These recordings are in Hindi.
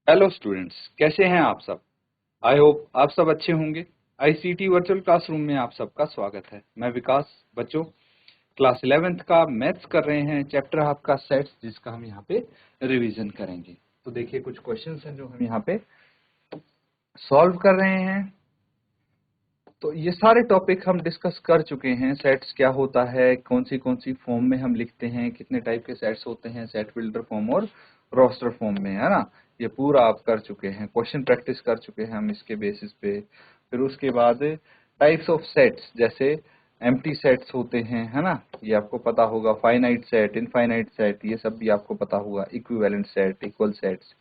हेलो स्टूडेंट्स, कैसे हैं आप सब। आई होप आप सब अच्छे होंगे। आईसीटी वर्चुअल क्लासरूम में आप सबका स्वागत है। मैं विकास। बच्चों, क्लास 11th का मैथ्स कर रहे हैं, चैप्टर आपका सेट्स, जिसका हम यहाँ पे रिवीजन करेंगे। तो देखिए, कुछ क्वेश्चंस हैं जो हम यहाँ पे सॉल्व कर रहे हैं। तो ये सारे टॉपिक हम डिस्कस कर चुके हैं। सेट्स क्या होता है, कौन सी फॉर्म में हम लिखते हैं, कितने टाइप के सेट्स होते हैं, सेट बिल्डर फॉर्म और रोस्टर फॉर्म में, है ना। ये पूरा आप कर चुके हैं, क्वेश्चन प्रैक्टिस कर चुके हैं हम इसके बेसिस पे। फिर उसके बाद टाइप्स ऑफ सेट्स, जैसे एम्प्टी सेट्स होते हैं, है ना, ये आपको पता होगा। फाइनाइट सेट, इनफाइनाइट सेट, ये सब भी आपको पता होगा। इक्विवेलेंट सेट, इक्वल सेट्स,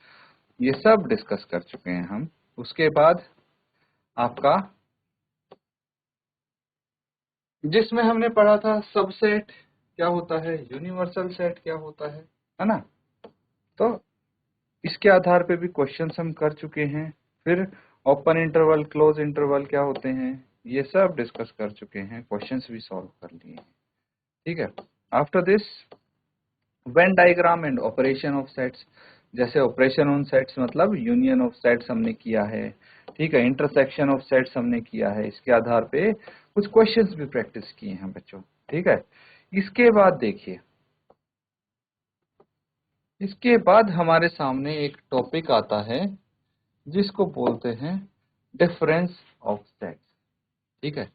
ये सब डिस्कस कर चुके हैं हम। उसके बाद आपका जिसमें हमने पढ़ा था सबसेट क्या होता है, यूनिवर्सल सेट क्या होता है ना। तो इसके आधार पे भी क्वेश्चंस हम कर चुके हैं। फिर ओपन इंटरवल, क्लोज इंटरवल क्या होते हैं, ये सब डिस्कस कर चुके हैं, क्वेश्चंस भी सॉल्व कर लिए हैं। ठीक है। After this Venn diagram and operation of sets, जैसे ऑपरेशन ऑन सेट्स मतलब यूनियन ऑफ सेट्स हमने किया है। ठीक है। इंटरसेक्शन ऑफ सेट्स हमने किया है। इसके आधार पे कुछ क्वेश्चंस भी प्रैक्टिस किए हैं बच्चों। ठीक है। इसके बाद देखिए, इसके बाद हमारे सामने एक टॉपिक आता है जिसको बोलते हैं डिफरेंस ऑफ सेट्स। ठीक है।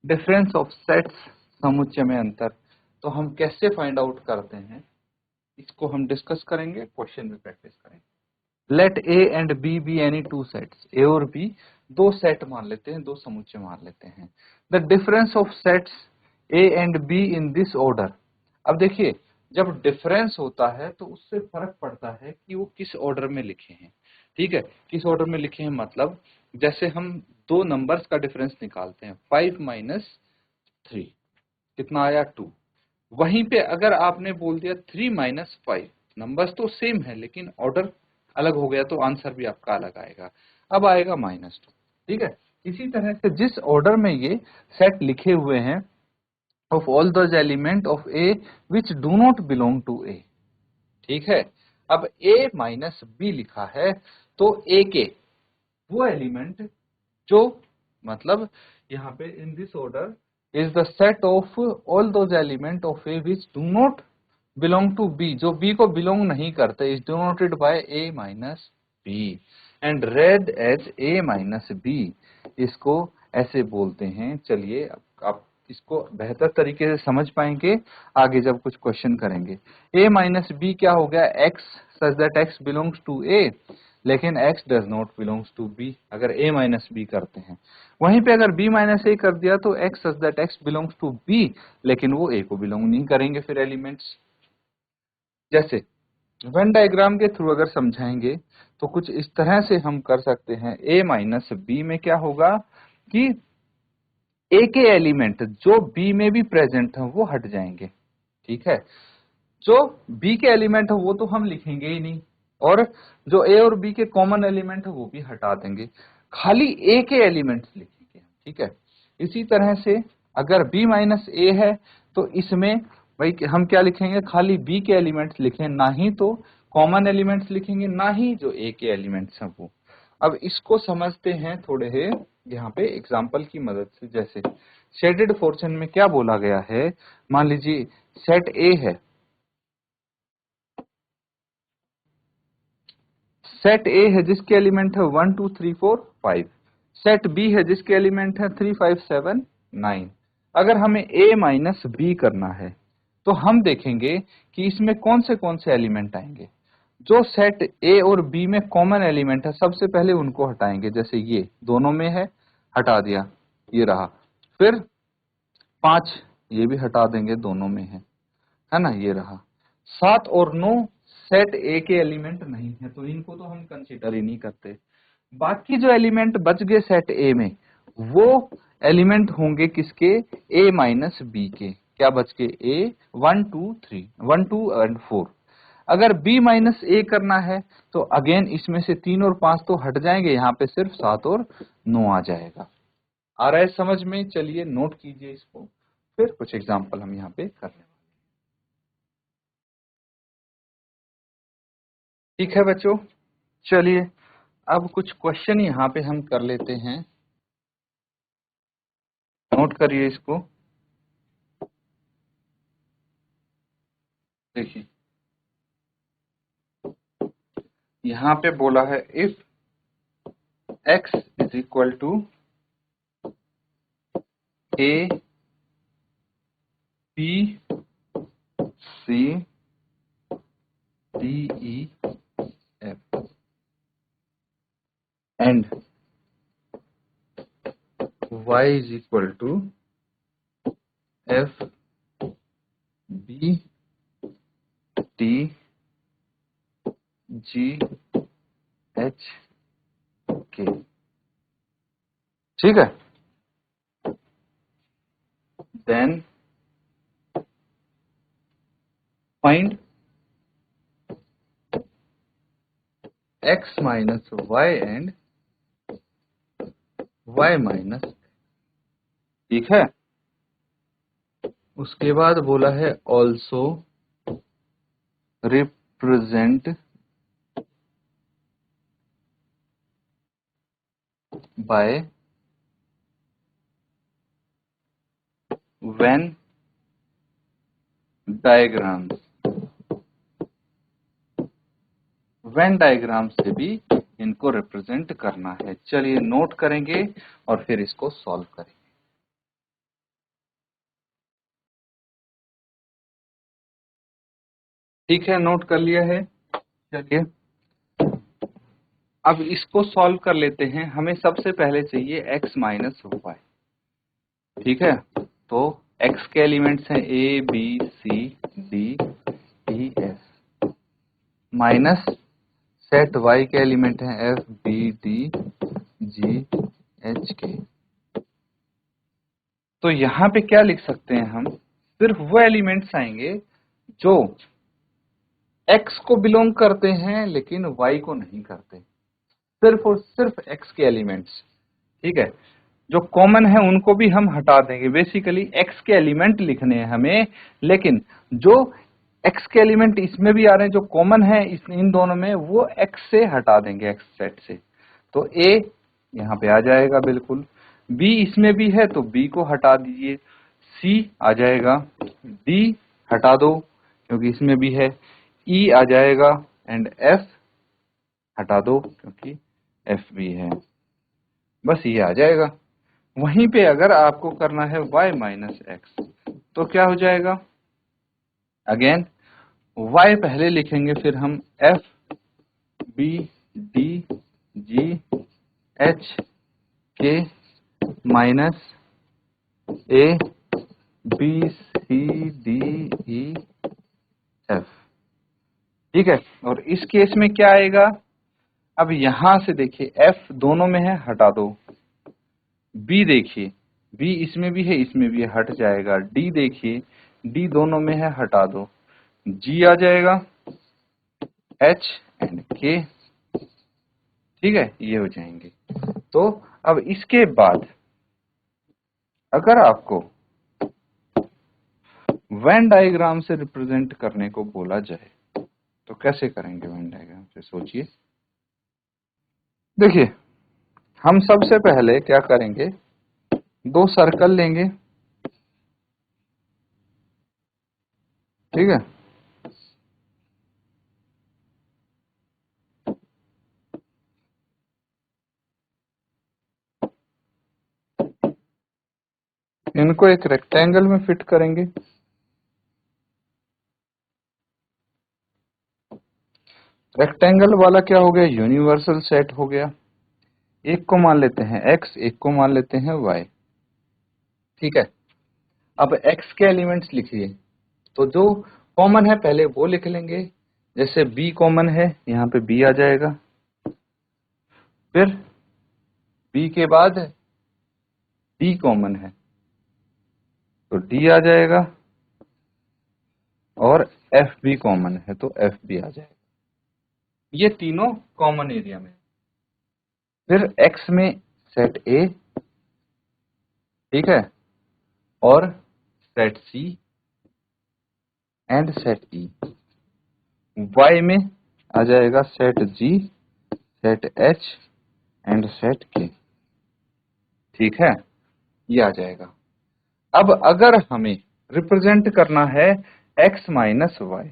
डिफरेंस ऑफ सेट्स, समुच्चय में अंतर। तो हम कैसे फाइंड आउट करते हैं, इसको हम डिस्कस करेंगे, क्वेश्चन भी प्रैक्टिस करेंगे। Let A and B be any two sets, A और बी दो सेट मान लेते हैं, दो समुच्चय मान लेते हैं। The difference of sets A and be in this order. अब देखिए, जब डिफरेंस होता है तो उससे फर्क पड़ता है कि वो किस ऑर्डर में लिखे हैं। ठीक है। किस ऑर्डर में लिखे हैं मतलब, जैसे हम दो नंबर्स का डिफरेंस निकालते हैं, 5 माइनस 3 कितना आया, 2। वहीं पे अगर आपने बोल दिया 3 माइनस 5, नंबर्स तो सेम है लेकिन ऑर्डर अलग हो गया, तो आंसर भी आपका अलग आएगा। अब आएगा -2। ठीक है। इसी तरह से जिस ऑर्डर में ये सेट लिखे हुए हैं, of all those element of A which do not belong to A. ठीक है। अब ए माइनस बी लिखा है, तो ए के वो एलिमेंट जो, मतलब यहाँ पे in this order is the set of all those element of A which do not belong to B, जो बी को बिलोंग नहीं करते, is denoted by A minus B and read as A minus B. इसको ऐसे बोलते हैं। चलिए, आप इसको बेहतर तरीके से समझ पाएंगे आगे जब कुछ क्वेश्चन करेंगे। ए माइनस बी क्या हो गया, X such that X belongs to A, लेकिन x does not belongs to b, अगर a माइनस बी करते हैं। वहीं पे अगर b माइनस a कर दिया तो x such that x belongs to b, लेकिन वो a को बिलोंग नहीं करेंगे फिर एलिमेंट्स। जैसे वेन डायग्राम के थ्रू अगर समझाएंगे तो कुछ इस तरह से हम कर सकते हैं। a माइनस बी में क्या होगा कि a के एलिमेंट जो b में भी प्रेजेंट है वो हट जाएंगे। ठीक है। जो b के एलिमेंट है वो तो हम लिखेंगे ही नहीं, और जो a और b के कॉमन एलिमेंट है वो भी हटा देंगे, खाली a के एलिमेंट्स लिखेंगे। ठीक है। इसी तरह से अगर b माइनस a है तो इसमें भाई हम क्या लिखेंगे, खाली b के एलिमेंट्स लिखें, ना ही तो कॉमन एलिमेंट्स लिखेंगे, ना ही जो a के एलिमेंट्स हैं वो। अब इसको समझते हैं थोड़े यहाँ पे एग्जाम्पल की मदद से। जैसे शेडेड पोर्शन में क्या बोला गया है, मान लीजिए सेट a है, सेट ए है जिसके एलिमेंट है 1 2 3 4 5, सेट बी है जिसके एलिमेंट है 3 5 7 9। अगर हमें ए माइनस बी करना है तो हम देखेंगे कि इसमें कौन से एलिमेंट आएंगे। जो सेट ए और बी में कॉमन एलिमेंट है सबसे पहले उनको हटाएंगे। जैसे ये दोनों में है, हटा दिया, ये रहा। फिर 5 ये भी हटा देंगे, दोनों में है ना, ये रहा। 7 और 9 सेट ए के एलिमेंट नहीं है, तो इनको तो हम कंसीडर ही नहीं करते। बाकी जो एलिमेंट बच गए सेट ए में, वो एलिमेंट होंगे किसके, ए माइनस बी के। क्या बच गए, ए 1 2 3, 1 2 एंड 4। अगर b माइनस ए करना है तो अगेन इसमें से 3 और 5 तो हट जाएंगे, यहाँ पे सिर्फ 7 और 9 आ जाएगा। आ रहा है समझ में। चलिए नोट कीजिए इसको, फिर कुछ एग्जाम्पल हम यहाँ पे कर लेंगे। ठीक है बच्चों, चलिए अब कुछ क्वेश्चन यहाँ पे हम कर लेते हैं, नोट करिए इसको। देखिए यहाँ पे बोला है if x is equal to a b c d e f and y is equal to f b t g h k, ठीक है। Then find x minus y and y minus, ठीक है। उसके बाद बोला है also represent by Venn diagrams, Venn diagram से भी इनको रिप्रेजेंट करना है। चलिए नोट करेंगे और फिर इसको सॉल्व करेंगे। ठीक है, नोट कर लिया है। चलिए अब इसको सॉल्व कर लेते हैं। हमें सबसे पहले चाहिए x माइनस वाई, ठीक है। तो x के एलिमेंट्स हैं a b c d e f, minus set y के एलिमेंट हैं f b d g h k। तो यहाँ पे क्या लिख सकते हैं हम, सिर्फ वो एलिमेंट्स आएंगे जो x को बिलोंग करते हैं लेकिन y को नहीं करते, सिर्फ और सिर्फ x के एलिमेंट्स, ठीक है। जो कॉमन है उनको भी हम हटा देंगे। बेसिकली x के एलिमेंट लिखने हैं हमें, लेकिन जो x के एलिमेंट इसमें भी आ रहे हैं, जो कॉमन है इन दोनों में, वो x से हटा देंगे, x सेट से। तो a यहाँ पे आ जाएगा बिल्कुल, b इसमें भी है तो b को हटा दीजिए, c आ जाएगा, d हटा दो क्योंकि इसमें भी है, e आ जाएगा एंड f हटा दो क्योंकि f भी है, बस ये आ जाएगा। वहीं पे अगर आपको करना है y माइनस एक्स तो क्या हो जाएगा, अगेन y पहले लिखेंगे, फिर हम f b d g h k minus a b c d e f, ठीक है। और इस केस में क्या आएगा, अब यहां से देखिए f दोनों में है, हटा दो, b देखिए b इसमें भी है इसमें भी है, हट जाएगा, d देखिए d दोनों में है, हटा दो, g आ जाएगा, h एंड k, ठीक है, ये हो जाएंगे। तो अब इसके बाद अगर आपको वेन डायग्राम से रिप्रेजेंट करने को बोला जाए तो कैसे करेंगे वेन डायग्राम से, सोचिए। देखिए हम सबसे पहले क्या करेंगे, दो सर्कल लेंगे, ठीक है। इनको एक रेक्टेंगल में फिट करेंगे, रेक्टेंगल वाला क्या हो गया, यूनिवर्सल सेट हो गया। एक को मान लेते हैं x, एक को मान लेते हैं y, ठीक है। अब x के एलिमेंट्स लिखिए, तो जो कॉमन है पहले वो लिख लेंगे, जैसे b कॉमन है यहाँ पे b आ जाएगा, फिर b के बाद d कॉमन है तो d आ जाएगा, और f भी कॉमन है तो f भी आ जाएगा। ये तीनों कॉमन एरिया में। फिर x में सेट a, ठीक है, और set c and set e। y में आ जाएगा set g, set H and set K। ठीक है, ये आ जाएगा। अब अगर हमें रिप्रेजेंट करना है x माइनस वाई,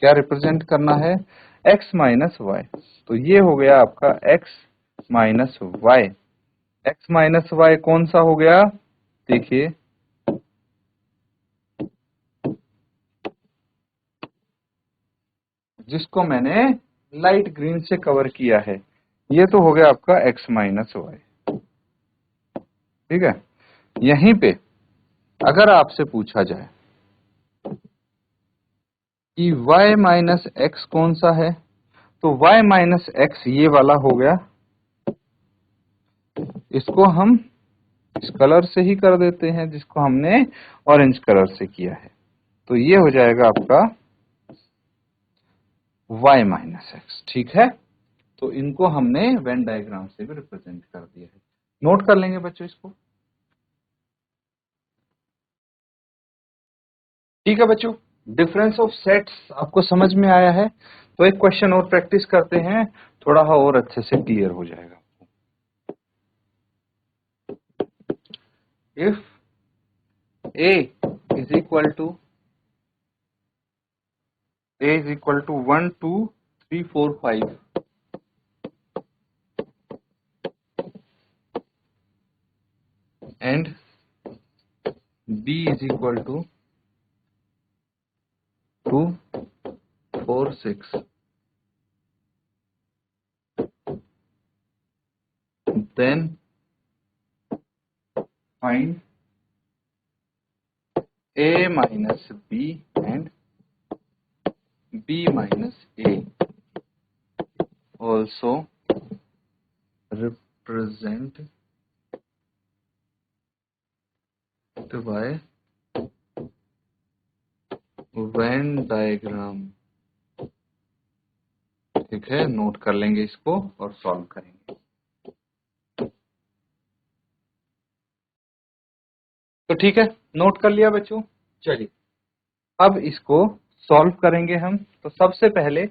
क्या रिप्रेजेंट करना है? x माइनस वाई, तो ये हो गया आपका x minus Y. x minus Y कौन सा हो गया? देखिए, जिसको मैंने लाइट ग्रीन से कवर किया है, ये तो हो गया आपका x माइनस वाई। ठीक है, यहीं पे अगर आपसे पूछा जाए कि y माइनस एक्स कौन सा है, तो y माइनस एक्स ये वाला हो गया। इसको हम इस कलर से ही कर देते हैं जिसको हमने ऑरेंज कलर से किया है, तो ये हो जाएगा आपका y माइनस एक्स। ठीक है, तो इनको हमने वेन डायग्राम से भी रिप्रेजेंट कर दिया है। नोट कर लेंगे बच्चों इसको। ठीक है बच्चों, डिफरेंस ऑफ सेट्स आपको समझ में आया है? तो एक क्वेश्चन और प्रैक्टिस करते हैं, थोड़ा और अच्छे से क्लियर हो जाएगा। If a is equal to 1 2 3 4 5 and b is equal to 2 4 6, then find a minus b and b minus a, also represent by Venn diagram. ठीक है, नोट कर लेंगे इसको और सॉल्व करेंगे। तो ठीक है, नोट कर लिया बच्चों। चलिए अब इसको सॉल्व करेंगे हम। तो सबसे पहले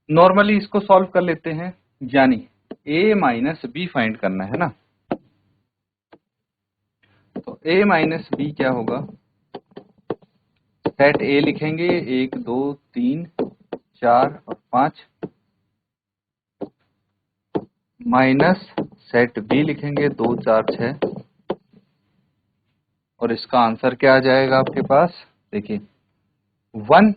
नॉर्मली इसको सॉल्व कर लेते हैं, यानी a माइनस बी फाइंड करना है ना। तो a माइनस बी क्या होगा? सेट a लिखेंगे 1 2 3 4 और 5, माइनस सेट b लिखेंगे 2 4 6, और इसका आंसर क्या आ जाएगा आपके पास? देखिए 1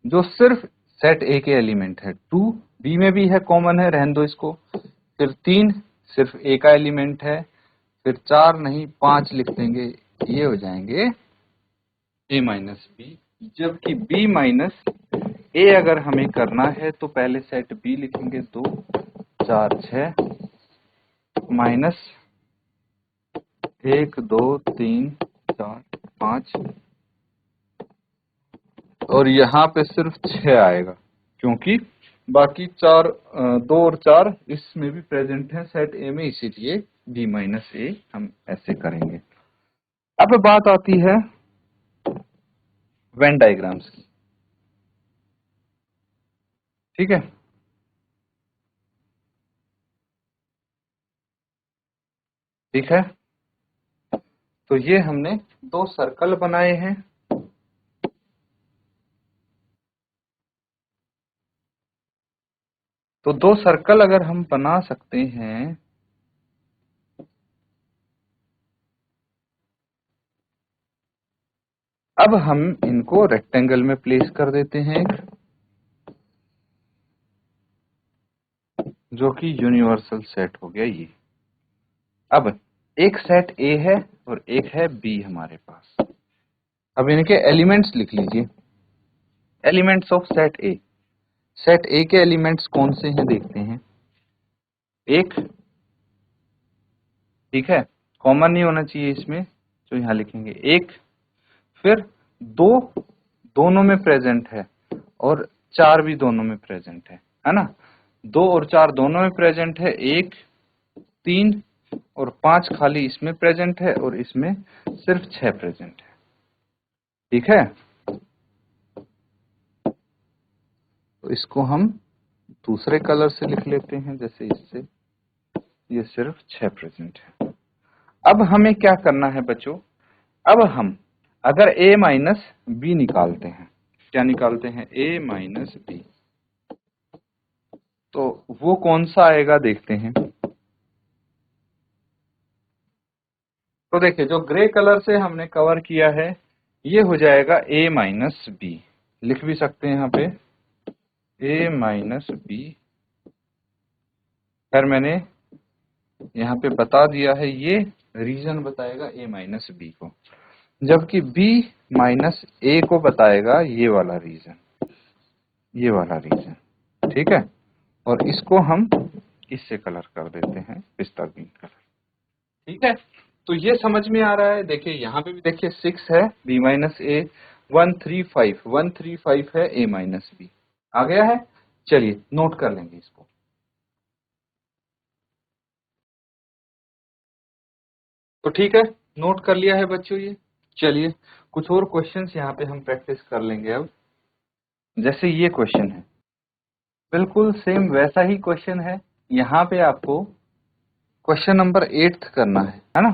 जो सिर्फ सेट ए के एलिमेंट है, 2 बी में भी है, कॉमन है, रहने दो इसको। फिर 3 सिर्फ ए का एलिमेंट है, फिर 4 नहीं 5 लिख देंगे, ये हो जाएंगे ए माइनस बी। जबकि बी माइनस ए अगर हमें करना है तो पहले सेट बी लिखेंगे 2 4 6 माइनस 1 2 3 4 5, और यहाँ पे सिर्फ 6 आएगा, क्योंकि बाकी 4 2 और 4 इसमें भी प्रेजेंट है सेट ए में, इसीलिए बी माइनस ए हम ऐसे करेंगे। अब बात आती है वेन डायग्राम्स की। ठीक है, ठीक है, तो ये हमने 2 सर्कल बनाए हैं। तो 2 सर्कल अगर हम बना सकते हैं, अब हम इनको रेक्टेंगल में प्लेस कर देते हैं, जो कि यूनिवर्सल सेट हो गया ये। अब एक सेट ए है और एक है बी हमारे पास। अब इनके एलिमेंट्स लिख लीजिए, elements of set A. Set ए के एलिमेंट्स कौन से हैं देखते हैं। एक, ठीक है, कॉमन नहीं होना चाहिए इसमें, तो यहां लिखेंगे एक। फिर 2 दोनों में प्रेजेंट है, और 4 भी दोनों में प्रेजेंट है ना। 2 और 4 दोनों में प्रेजेंट है, 1 3 और 5 खाली इसमें प्रेजेंट है, और इसमें सिर्फ 6 प्रेजेंट है। ठीक है, तो इसको हम दूसरे कलर से लिख लेते हैं, जैसे इससे ये सिर्फ 6 प्रेजेंट है। अब हमें क्या करना है बच्चों, अब हम अगर a माइनस बी निकालते हैं, क्या निकालते हैं, a माइनस बी, तो वो कौन सा आएगा देखते हैं। तो देखिए जो ग्रे कलर से हमने कवर किया है ये हो जाएगा a माइनस बी, लिख भी सकते हैं यहाँ पे a माइनस बी। फिर मैंने यहाँ पे बता दिया है, ये रीजन बताएगा a माइनस बी को, जबकि b माइनस a को बताएगा ये वाला रीजन, ये वाला रीजन, ठीक है। और इसको हम इससे कलर कर देते हैं पिस्ता ग्रीन कलर, ठीक है। तो ये समझ में आ रहा है। देखिए यहाँ पे भी देखिए 6 है b माइनस ए, 135 है a माइनस बी, आ गया है। चलिए नोट कर लेंगे इसको। तो ठीक है, नोट कर लिया है बच्चों ये। चलिए कुछ और क्वेश्चंस यहाँ पे हम प्रैक्टिस कर लेंगे अब। जैसे ये क्वेश्चन है, बिल्कुल सेम वैसा ही क्वेश्चन है। यहाँ पे आपको क्वेश्चन नंबर 8 करना है ना।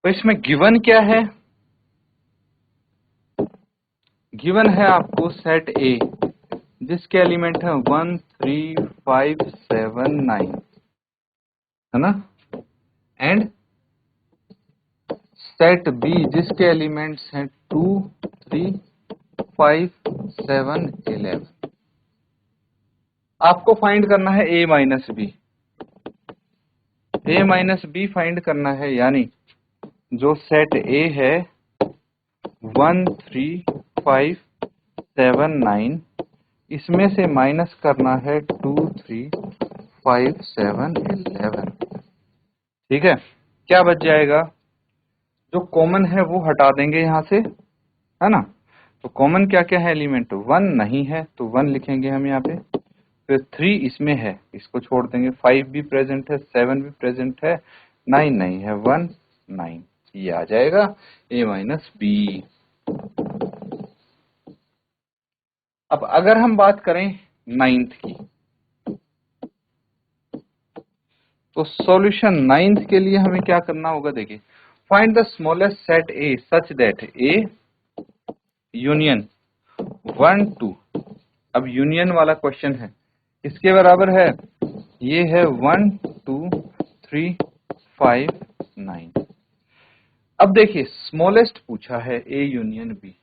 तो इसमें गिवन क्या है, गिवन है आपको सेट ए जिसके एलिमेंट है 1 3 5 7 9, है ना, एंड सेट बी जिसके एलिमेंट्स हैं 2 3 5 7 11। आपको फाइंड करना है a minus B, a minus B फाइंड करना है, यानी जो सेट a है 1 3 5 7 9, इसमें से माइनस करना है 2 3 5 7 11, ठीक है। क्या बच जाएगा, जो कॉमन है वो हटा देंगे यहाँ से, है ना। तो कॉमन क्या क्या है, एलिमेंट 1 नहीं है तो 1 लिखेंगे हम यहाँ पे, फिर 3 इसमें है इसको छोड़ देंगे, 5 भी प्रेजेंट है, 7 भी प्रेजेंट है, 9 नहीं है, 1 9, ये आ जाएगा a माइनस बी। अब अगर हम बात करें 9th की, तो सॉल्यूशन 9th के लिए हमें क्या करना होगा, देखिए find the smallest set A such that A union 1 2। अब यूनियन वाला क्वेश्चन है, इसके बराबर है, ये है 1 2 3 5 9। अब देखिए स्मॉलेस्ट पूछा है ए यूनियन बी,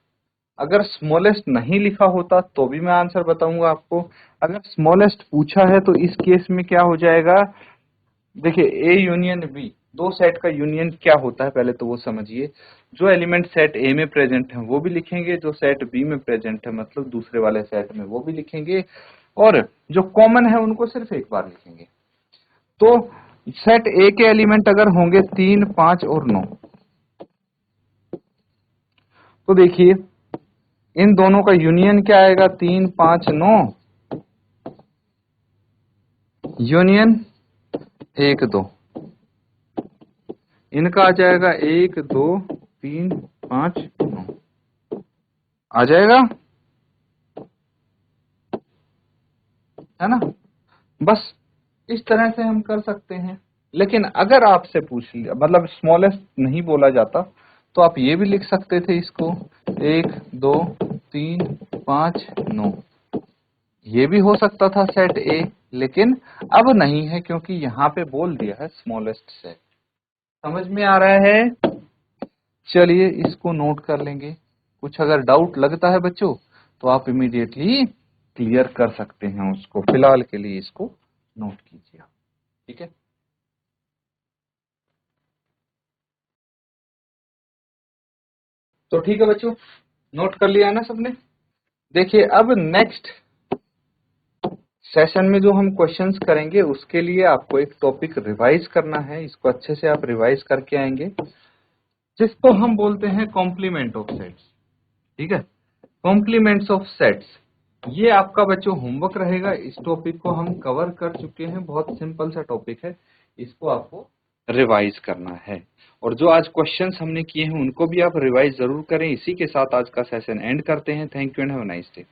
अगर स्मॉलेस्ट नहीं लिखा होता तो भी मैं आंसर बताऊंगा आपको। अगर स्मॉलेस्ट पूछा है तो इस केस में क्या हो जाएगा, देखिए ए यूनियन बी, दो सेट का यूनियन क्या होता है पहले तो वो समझिए। जो एलिमेंट सेट ए में प्रेजेंट है वो भी लिखेंगे, जो सेट बी में प्रेजेंट है मतलब दूसरे वाले सेट में वो भी लिखेंगे, और जो कॉमन है उनको सिर्फ एक बार लिखेंगे। तो सेट ए के एलिमेंट अगर होंगे 3 5 और 9, तो देखिए इन दोनों का यूनियन क्या आएगा, 3 5 9 यूनियन 1 2, इनका आ जाएगा 1 2 3 5 9 आ जाएगा, है ना। बस इस तरह से हम कर सकते हैं। लेकिन अगर आपसे पूछ लिया, मतलब स्मॉलेस्ट नहीं बोला जाता, तो आप ये भी लिख सकते थे इसको 1 2 3 5 9, ये भी हो सकता था सेट ए, लेकिन अब नहीं है क्योंकि यहाँ पे बोल दिया है स्मॉलेस्ट सेट। समझ में आ रहा है। चलिए इसको नोट कर लेंगे। कुछ अगर डाउट लगता है बच्चों तो आप इमीडिएटली क्लियर कर सकते हैं उसको, फिलहाल के लिए इसको नोट कीजिए, ठीक है। तो ठीक है बच्चों, नोट कर लिया है ना सबने। देखिए अब नेक्स्ट सेशन में जो हम क्वेश्चंस करेंगे उसके लिए आपको एक टॉपिक रिवाइज करना है, इसको अच्छे से आप रिवाइज करके आएंगे, जिसको हम बोलते हैं कॉम्प्लीमेंट ऑफ सेट्स, ठीक है। कॉम्प्लीमेंट्स ऑफ सेट्स, ये आपका बच्चों होमवर्क रहेगा। इस टॉपिक को हम कवर कर चुके हैं, बहुत सिंपल सा टॉपिक है, इसको आपको रिवाइज करना है। और जो आज क्वेश्चंस हमने किए हैं उनको भी आप रिवाइज जरूर करें। इसी के साथ आज का सेशन एंड करते हैं। Thank you and have a nice day.